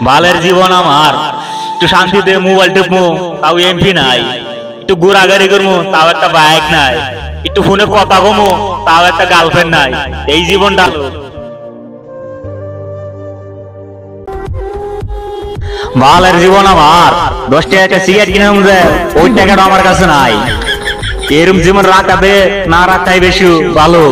বালের জীবন আমার, একটু শান্তিতে মোবাইল টিপমু তাও এমপি নাই, একটু ঘোরাঘুরি করবো তাও একটা বাইক নাই, একটু ফোনে কথা কমু তাও একটা গার্লফ্রেন্ড নাই। এই জীবনটা বালের জীবন আমার। 10 টাকা একটা সিগারেট কিনে ওই টাকাটা আমার কাছে নাই। এরম জীবন রাখাবে না রাখাই বেশি ভালো।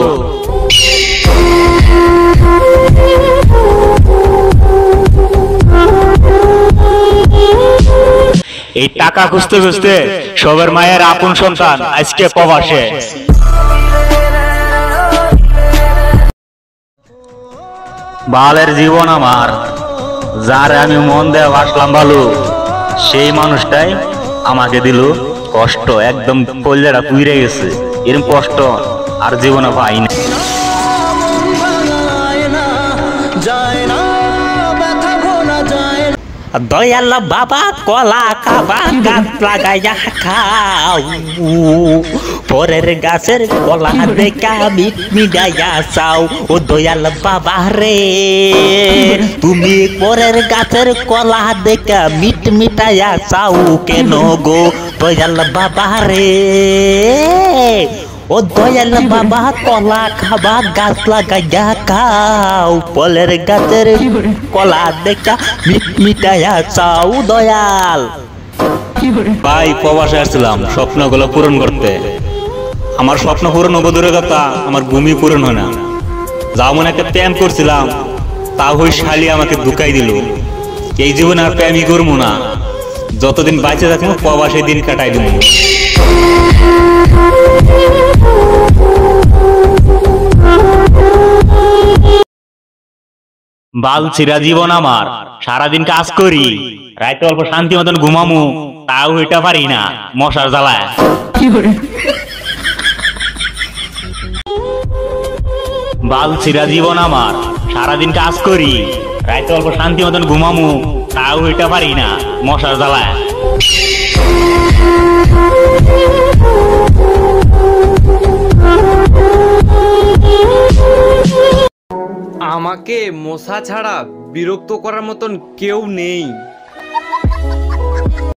এই টাকা খুঁজতে খুঁজতে সবার মায়ের আপন সন্তান আজকে প্রবাসে। বালের জীবন আমার, যারে আমি মন দেয়া আসলাম ভালো, সেই মানুষটাই আমাকে দিল কষ্ট, একদম কলজাটা পুড়ে গেছে। এরকম কষ্ট আর জীবনে পাইনি। দয়াল বাবা কলা খাবা গাছ লাগাইয়া খাও, পরের গাছের কলা দেখা মিট মিটাইয়া চাও। ও দয়াল বাবা রে, তুমি পরের গাছের কলা দেখা মিট মিটাইয়া চাও কেন গো দয়াল বাবা রে? ও দয়াল বাবা কলা খাবা গাছ লাগাইয়া খাও, পরের গাছের কলা দেখা মিট মিটাইয়া চাও দয়াল। ভাই প্রবাসে আসছিলাম স্বপ্নগুলো পূরণ করতে। আমার স্বপ্ন পূরণ হবো দূরের কথা, আমার ভূমি পূরণ হয় না। যা মনে একটা প্রেম করছিলাম তা ওই শালি আমাকে ধুকাই দিল। এই জীবনে আর প্রেমই করবো না, যতদিন বাইচে থাকবো প্রবাসে দিন কাটাই দেবো। বাল ছিড়া জীবন আমার, সারাদিন কাজ করি, রাইতে অল্প শান্তি মতন ঘুমামু তাও এটা পারি না, মশার জ্বালায়। বাল ছিড়া জীবন আমার, সারাদিন কাজ করি, রাইতে অল্প শান্তি মতন ঘুমামু তাও এটা পারি না, মশার জ্বালায়। আমাকে মশা ছাড়া বিরক্ত করার মতন কেউ নেই।